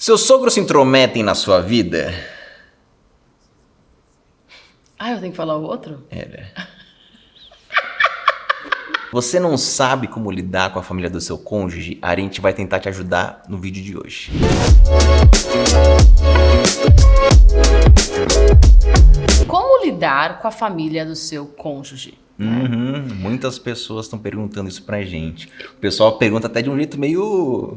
Seus sogros se intrometem na sua vida? Ah, eu tenho que falar o outro? Você não sabe como lidar com a família do seu cônjuge? A gente vai tentar te ajudar no vídeo de hoje. Como lidar com a família do seu cônjuge? Muitas pessoas estão perguntando isso pra gente. O pessoal pergunta até de um jeito meio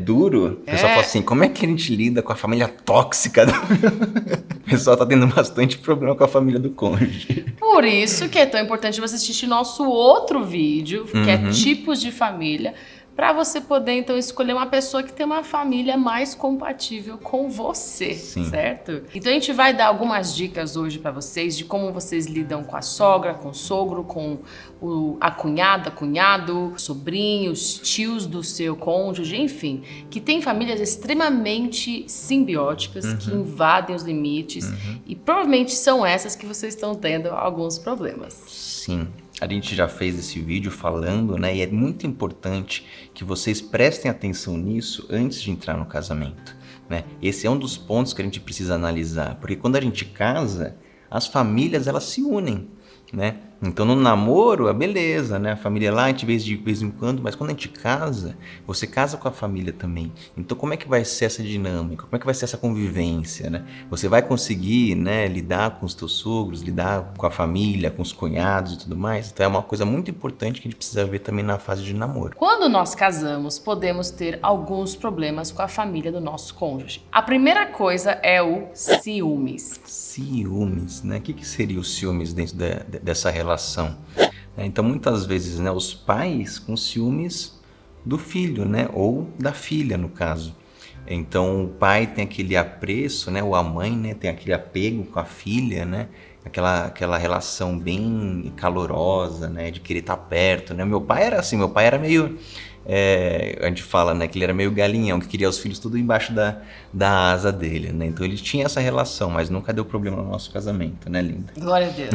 duro. O pessoal fala assim, como é que a gente lida com a família tóxica? O pessoal tá tendo bastante problema com a família do cônjuge. Por isso que é tão importante você assistir nosso outro vídeo, que é tipos de família, para você poder então escolher uma pessoa que tem uma família mais compatível com você, certo? Então a gente vai dar algumas dicas hoje para vocês de como vocês lidam com a sogra, com o sogro, com a cunhada, cunhado, sobrinhos, tios do seu cônjuge, enfim, que tem famílias extremamente simbióticas, que invadem os limites e provavelmente são essas que vocês estão tendo alguns problemas. Sim. A gente já fez esse vídeo falando, né? E é muito importante que vocês prestem atenção nisso antes de entrar no casamento, né? Esse é um dos pontos que a gente precisa analisar, porque quando a gente casa, as famílias elas se unem, né? Então no namoro, é beleza, né? A família lá, a gente vê de vez em quando, mas quando a gente casa, você casa com a família também. Então como é que vai ser essa dinâmica? Como é que vai ser essa convivência, né? Você vai conseguir, né, lidar com os teus sogros, lidar com a família, com os cunhados e tudo mais? Então é uma coisa muito importante que a gente precisa ver também na fase de namoro. Quando nós casamos, podemos ter alguns problemas com a família do nosso cônjuge. A primeira coisa é o ciúmes. Ciúmes, né? O que seria o ciúmes dentro dessa relação? Então muitas vezes, né, os pais com ciúmes do filho, né, ou da filha no caso. Então o pai tem aquele apreço, né, ou a mãe, né, tem aquele apego com a filha, né, aquela relação bem calorosa, né, de querer estar perto, né. Meu pai era assim, meu pai era meio a gente fala, né, que ele era meio galinhão, que queria os filhos tudo embaixo da asa dele, né? Então ele tinha essa relação, mas nunca deu problema no nosso casamento, né, linda? Glória a Deus.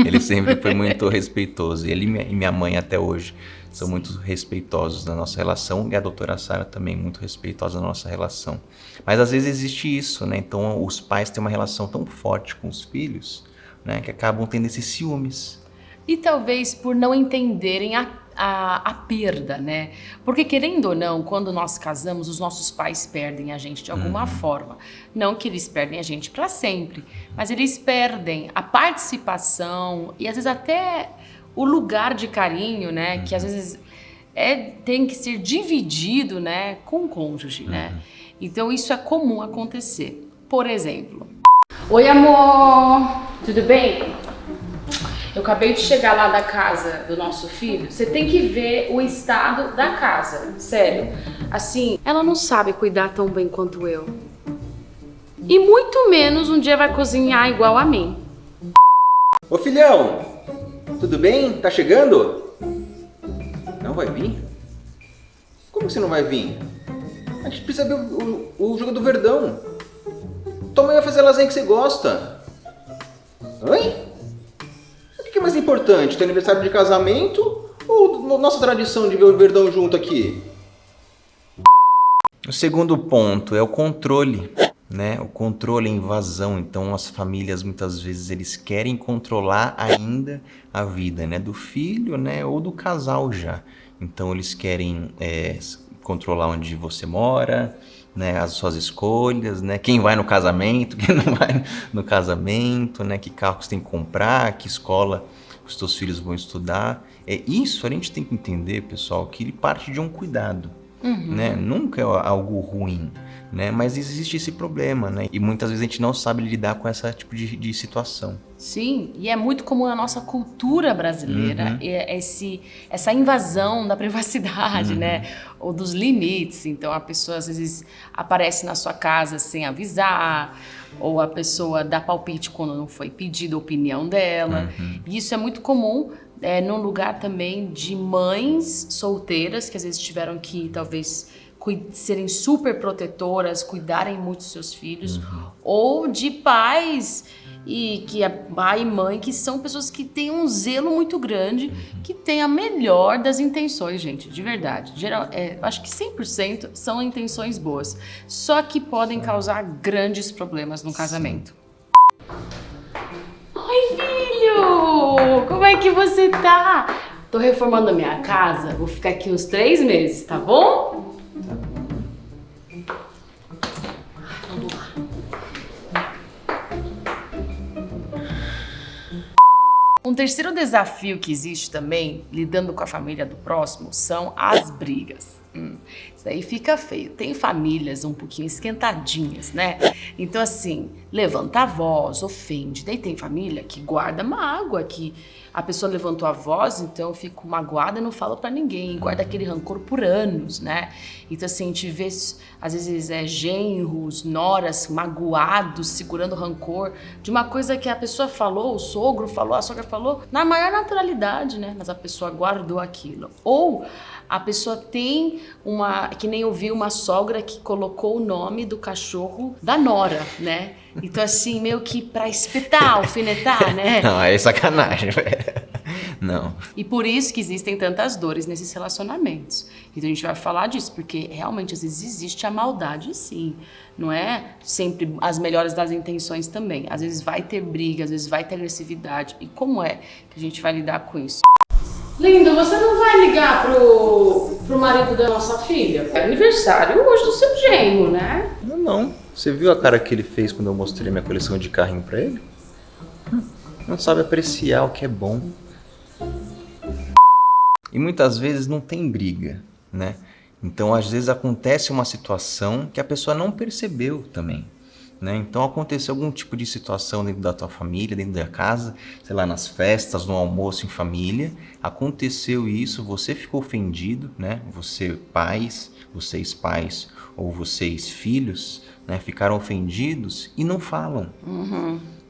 Ele sempre foi muito respeitoso. Ele e minha mãe até hoje são muito respeitosos na nossa relação, e a doutora Sara também muito respeitosa na nossa relação. Mas às vezes existe isso, né? Então os pais têm uma relação tão forte com os filhos, né, que acabam tendo esses ciúmes. E talvez por não entenderem a perda, né? Porque querendo ou não, quando nós casamos, os nossos pais perdem a gente de alguma forma. Não que eles perdem a gente para sempre, mas eles perdem a participação e às vezes até o lugar de carinho, né? Que às vezes tem que ser dividido, né, com o cônjuge, né? Então isso é comum acontecer. Por exemplo, oi amor, tudo bem? Eu acabei de chegar lá da casa do nosso filho. Você tem que ver o estado da casa, sério. Assim, ela não sabe cuidar tão bem quanto eu. E muito menos um dia vai cozinhar igual a mim. Ô filhão, tudo bem? Tá chegando? Não vai vir? Como que você não vai vir? A gente precisa ver o jogo do Verdão. Tua mãe vai fazer a lasanha que você gosta. Oi? O que é mais importante, teu aniversário de casamento ou nossa tradição de ver o Verdão junto aqui? O segundo ponto é o controle, né? O controle, a invasão. Então as famílias muitas vezes eles querem controlar ainda a vida, né, do filho, né, ou do casal já. Então eles querem controlar onde você mora, né, as suas escolhas, né, quem vai no casamento, quem não vai no casamento, né, que carro você tem que comprar, que escola os teus filhos vão estudar. Isso a gente tem que entender, pessoal, que ele parte de um cuidado, né, nunca é algo ruim, né, mas existe esse problema, né, e muitas vezes a gente não sabe lidar com esse tipo de situação. Sim, e é muito comum na nossa cultura brasileira essa invasão da privacidade, né? Ou dos limites. Então a pessoa às vezes aparece na sua casa sem avisar, ou a pessoa dá palpite quando não foi pedida a opinião dela. E isso é muito comum num lugar também de mães solteiras que às vezes tiveram que talvez serem super protetoras, cuidarem muito dos seus filhos, ou de pais e que a pai e mãe, que são pessoas que têm um zelo muito grande, que têm a melhor das intenções, gente, de verdade. Acho que 100% são intenções boas, só que podem causar grandes problemas no casamento. Oi, filho! Como é que você tá? Tô reformando a minha casa, vou ficar aqui uns 3 meses, tá bom? Vamos lá. Um terceiro desafio que existe também, lidando com a família do próximo, são as brigas. Isso aí fica feio. Tem famílias um pouquinho esquentadinhas, né? Então, assim, levanta a voz, ofende. Daí tem família que guarda mágoa, que a pessoa levantou a voz, então eu fico magoada e não falo pra ninguém. Guarda aquele rancor por anos, né? Então, assim, a gente vê, às vezes, genros, noras magoados, segurando rancor de uma coisa que a pessoa falou, o sogro falou, a sogra falou, na maior naturalidade, né? Mas a pessoa guardou aquilo. Ou a pessoa tem que nem eu vi uma sogra que colocou o nome do cachorro da nora, né? Então assim, meio que pra espetar, alfinetar, né? Não, é sacanagem, velho. Não. E por isso que existem tantas dores nesses relacionamentos. Então a gente vai falar disso, porque realmente às vezes existe a maldade, sim. Não é sempre as melhores das intenções também. Às vezes vai ter briga, às vezes vai ter agressividade. E como é que a gente vai lidar com isso? Lindo, você não vai ligar pro marido da nossa filha? É aniversário hoje do seu genro, né? Não. Você viu a cara que ele fez quando eu mostrei minha coleção de carrinho pra ele? Não sabe apreciar o que é bom. E muitas vezes não tem briga, né? Então, às vezes acontece uma situação que a pessoa não percebeu também. Né? Então aconteceu algum tipo de situação dentro da tua família, dentro da casa, sei lá, nas festas, no almoço em família, aconteceu isso, você ficou ofendido, né? Vocês pais ou vocês filhos, né? Ficaram ofendidos e não falam,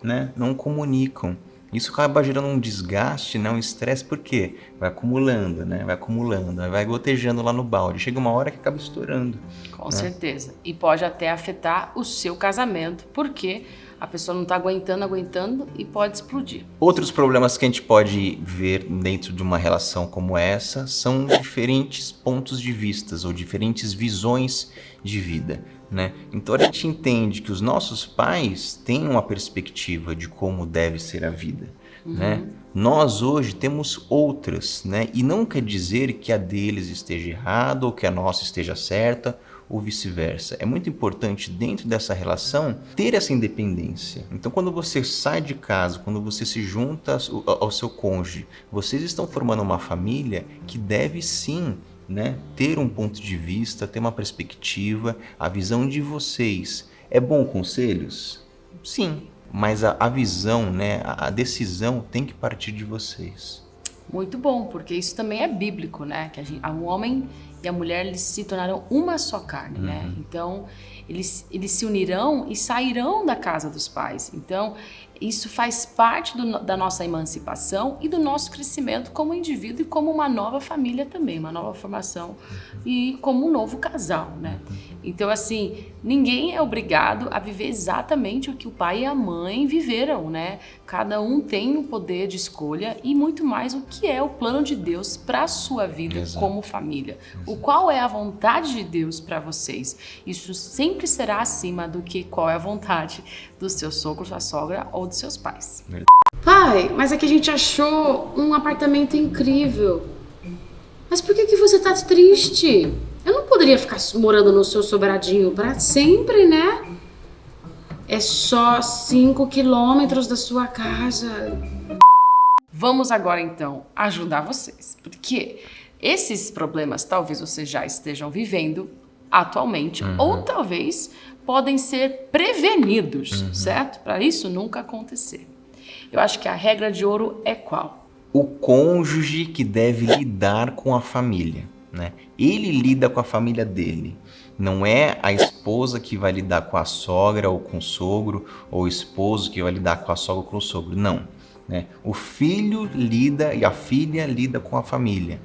né? Não comunicam. Isso acaba gerando um desgaste, né? Um estresse, por quê? Vai acumulando, né? Vai acumulando, vai gotejando lá no balde. Chega uma hora que acaba estourando. Com certeza. E pode até afetar o seu casamento, porque a pessoa não está aguentando e pode explodir. Outros problemas que a gente pode ver dentro de uma relação como essa são diferentes pontos de vista ou diferentes visões de vida, né? Então a gente entende que os nossos pais têm uma perspectiva de como deve ser a vida, né? Nós hoje temos outras, né? E não quer dizer que a deles esteja errada ou que a nossa esteja certa ou vice-versa. É muito importante dentro dessa relação ter essa independência. Então quando você sai de casa, quando você se junta ao seu cônjuge, vocês estão formando uma família que deve sim, né, ter um ponto de vista, ter uma perspectiva, a visão de vocês. É bom conselhos? Sim, mas a visão, né, a decisão tem que partir de vocês. Muito bom, porque isso também é bíblico, né? Que o homem e a mulher, eles se tornaram uma só carne, né? Então, eles se unirão e sairão da casa dos pais. Então, isso faz parte da nossa emancipação e do nosso crescimento como indivíduo e como uma nova família também, uma nova formação e como um novo casal, né? Então, assim, ninguém é obrigado a viver exatamente o que o pai e a mãe viveram, né? Cada um tem o poder de escolha e muito mais o que é o plano de Deus para a sua vida como família. O qual é a vontade de Deus para vocês. Isso sempre será acima do que qual é a vontade do seu sogro, sua sogra ou dos seus pais. Pai, mas é que a gente achou um apartamento incrível. Mas por que você tá triste? Eu não poderia ficar morando no seu sobradinho para sempre, né? É só 5 quilômetros da sua casa. Vamos agora, então, ajudar vocês. Porque esses problemas talvez vocês já estejam vivendo atualmente ou talvez podem ser prevenidos, certo? Para isso nunca acontecer. Eu acho que a regra de ouro é qual? O cônjuge que deve lidar com a família, né? Ele lida com a família dele. Não é a esposa que vai lidar com a sogra ou com o sogro, ou o esposo que vai lidar com a sogra ou com o sogro. Não, né? O filho lida e a filha lida com a família.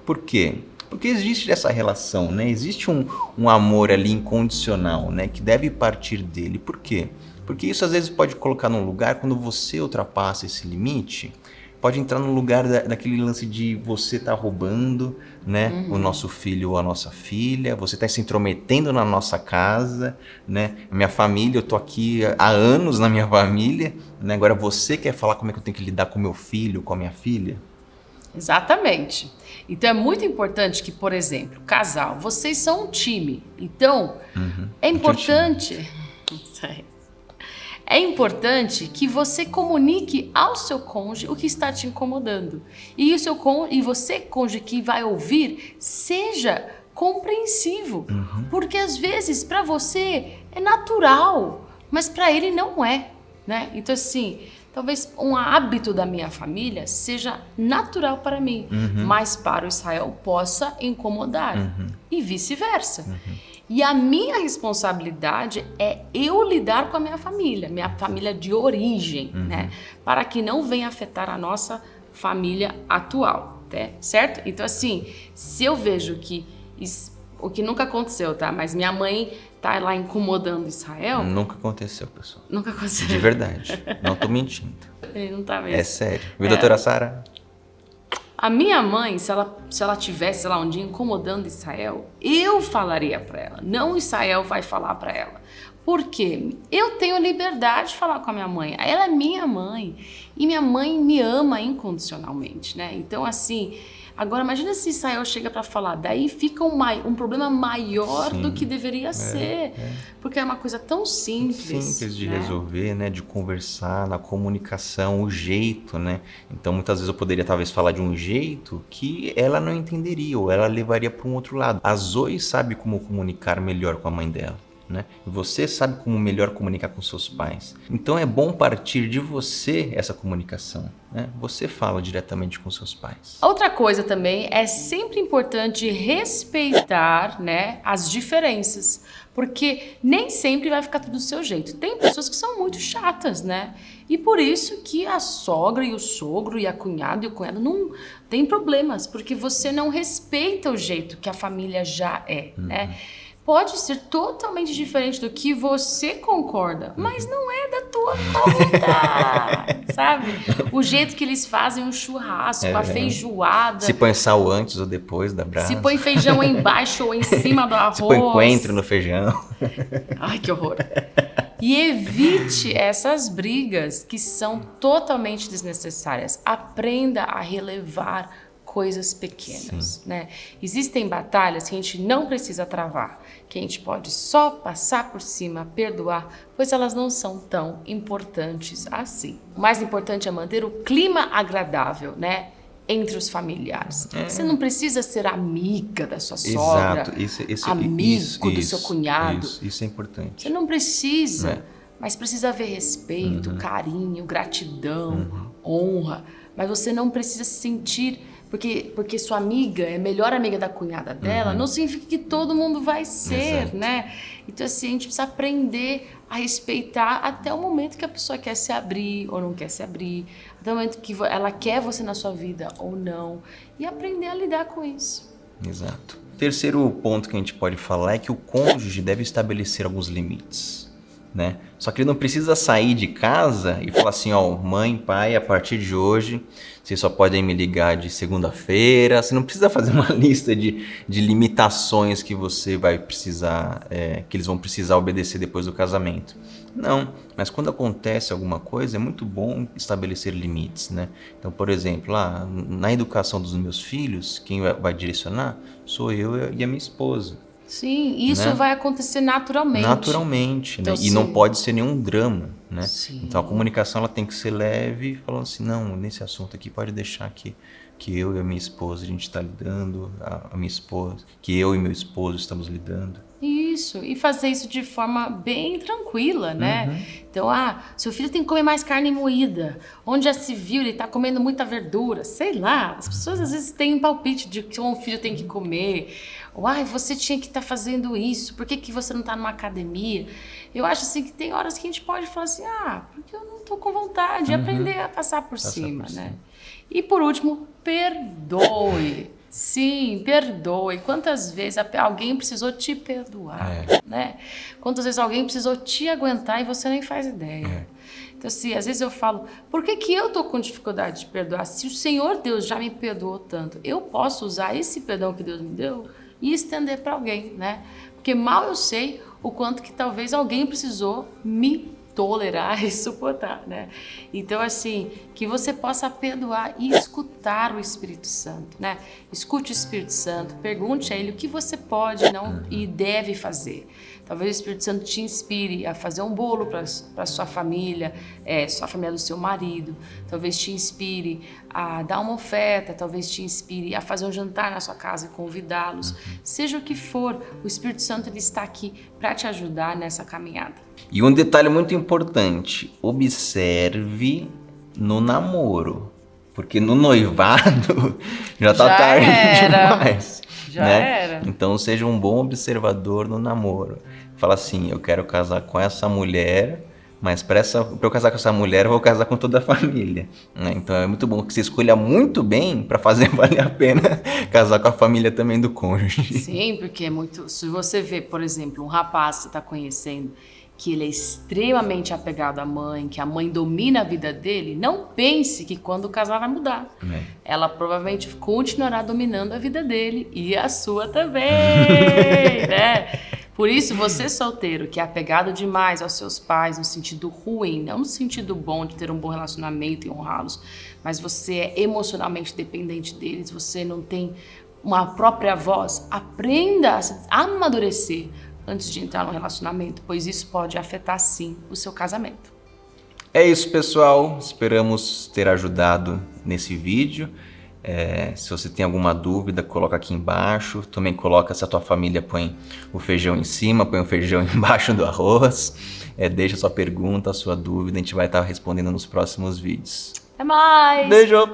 Por quê? Porque existe essa relação, né? Existe um amor ali incondicional, né? Que deve partir dele. Por quê? Porque isso às vezes pode colocar num lugar, quando você ultrapassa esse limite, pode entrar no lugar daquele lance de você tá roubando, né, o nosso filho ou a nossa filha, você tá se intrometendo na nossa casa, né, minha família, eu tô aqui há anos na minha família, né, agora você quer falar como é que eu tenho que lidar com meu filho, com a minha filha? Exatamente. Então é muito importante que, por exemplo, casal, vocês são um time. Então, é importante... É importante que você comunique ao seu cônjuge o que está te incomodando. E você, cônjuge, que vai ouvir, seja compreensivo. Porque às vezes para você é natural, mas para ele não é, né? Então assim, talvez um hábito da minha família seja natural para mim, mas para o Israel possa incomodar. E vice-versa. E a minha responsabilidade é eu lidar com a minha família de origem, né? Para que não venha afetar a nossa família atual, né? Certo? Então assim, se eu vejo que, o que nunca aconteceu, tá? Mas minha mãe tá lá incomodando Israel... Nunca aconteceu, pessoal. Nunca aconteceu. De verdade, não tô mentindo. Ele não tá mesmo. É sério. Viu, doutora Sara? A minha mãe, se ela tivesse lá um dia incomodando Israel, eu falaria para ela, não Israel vai falar para ela. Por quê? Eu tenho liberdade de falar com a minha mãe. Ela é minha mãe e minha mãe me ama incondicionalmente, né? Então, assim, agora imagina se Israel chega para falar, daí fica um problema maior do que deveria ser, porque é uma coisa tão simples. Simples de resolver, né? De conversar, na comunicação, o jeito, né? Então, muitas vezes eu poderia talvez falar de um jeito que ela não entenderia ou ela levaria para um outro lado. A Zoe sabe como comunicar melhor com a mãe dela. Né? Você sabe como melhor comunicar com seus pais. Então é bom partir de você essa comunicação. Né? Você fala diretamente com seus pais. Outra coisa também é sempre importante respeitar, né, as diferenças. Porque nem sempre vai ficar tudo do seu jeito. Tem pessoas que são muito chatas, né? E por isso que a sogra e o sogro e a cunhada e o cunhado não tem problemas. Porque você não respeita o jeito que a família já é, né? Pode ser totalmente diferente do que você concorda, mas não é da tua conta, sabe? O jeito que eles fazem um churrasco, a feijoada. Se põe sal antes ou depois da brasa. Se põe feijão embaixo ou em cima do arroz. Se põe coentro no feijão. Ai, que horror. E evite essas brigas que são totalmente desnecessárias. Aprenda a relevar coisas pequenas, né? Existem batalhas que a gente não precisa travar, que a gente pode só passar por cima, perdoar, pois elas não são tão importantes assim. O mais importante é manter o clima agradável, né? Entre os familiares. Você não precisa ser amiga da sua sogra, amigo do seu cunhado. Isso é importante. Você não precisa, mas precisa haver respeito, carinho, gratidão, honra. Mas você não precisa se sentir... Porque sua amiga é a melhor amiga da cunhada dela, não significa que todo mundo vai ser, né? Então, assim, a gente precisa aprender a respeitar até o momento que a pessoa quer se abrir ou não quer se abrir, até o momento que ela quer você na sua vida ou não, e aprender a lidar com isso. Exato. Terceiro ponto que a gente pode falar é que o cônjuge deve estabelecer alguns limites, né? Só que ele não precisa sair de casa e falar assim, ó, mãe, pai, a partir de hoje, vocês só podem me ligar de segunda-feira. Você não precisa fazer uma lista de limitações que você vai precisar, que eles vão precisar obedecer depois do casamento. Não, mas quando acontece alguma coisa, é muito bom estabelecer limites, né? Então, por exemplo, na educação dos meus filhos, quem vai direcionar sou eu e a minha esposa. Sim, isso vai acontecer naturalmente. Naturalmente, então, né? E não pode ser nenhum drama, né? Sim. Então a comunicação ela tem que ser leve, falando assim, não, nesse assunto aqui pode deixar que eu e a minha esposa a gente está lidando, a minha esposa, que eu e meu esposo estamos lidando. Isso, e fazer isso de forma bem tranquila, né? Então, seu filho tem que comer mais carne moída. Onde já se viu, ele tá comendo muita verdura. Sei lá, as pessoas às vezes têm um palpite de que um filho tem que comer. Ou, você tinha que estar fazendo isso, por que você não tá numa academia? Eu acho assim que tem horas que a gente pode falar assim, porque eu não tô com vontade, e aprender a passar por cima, né? E por último, perdoe. Sim, perdoe. Quantas vezes alguém precisou te perdoar, né? Quantas vezes alguém precisou te aguentar e você nem faz ideia. Então, assim, às vezes eu falo, por que que eu tô com dificuldade de perdoar? Se o Senhor Deus já me perdoou tanto, eu posso usar esse perdão que Deus me deu e estender para alguém, né? Porque mal eu sei o quanto que talvez alguém precisou me tolerar e suportar, né? Então, assim, que você possa perdoar e escutar o Espírito Santo, né? Escute o Espírito Santo, pergunte a ele o que você pode e deve fazer. Talvez o Espírito Santo te inspire a fazer um bolo para sua família do seu marido. Talvez te inspire a dar uma oferta, talvez te inspire a fazer um jantar na sua casa e convidá-los. Seja o que for, o Espírito Santo ele está aqui para te ajudar nessa caminhada. E um detalhe muito importante, observe no namoro, porque no noivado já tá tarde demais. Já era. Então seja um bom observador no namoro. Fala assim, eu quero casar com essa mulher, mas para eu casar com essa mulher, eu vou casar com toda a família. Né? Então é muito bom que você escolha muito bem para fazer valer a pena casar com a família também do cônjuge. Sim, porque é muito... Se você vê, por exemplo, um rapaz que você está conhecendo, que ele é extremamente apegado à mãe, que a mãe domina a vida dele, não pense que quando casar vai mudar. Ela provavelmente continuará dominando a vida dele e a sua também, né? Por isso, você solteiro, que é apegado demais aos seus pais no sentido ruim, não no sentido bom de ter um bom relacionamento e honrá-los, mas você é emocionalmente dependente deles, você não tem uma própria voz, aprenda a amadurecer antes de entrar no relacionamento, pois isso pode afetar, sim, o seu casamento. É isso, pessoal. Esperamos ter ajudado nesse vídeo. Se você tem alguma dúvida, coloca aqui embaixo. Também coloca se a tua família põe o feijão em cima, põe o feijão embaixo do arroz. Deixa sua pergunta, a sua dúvida, a gente vai estar respondendo nos próximos vídeos. Até mais! Beijo!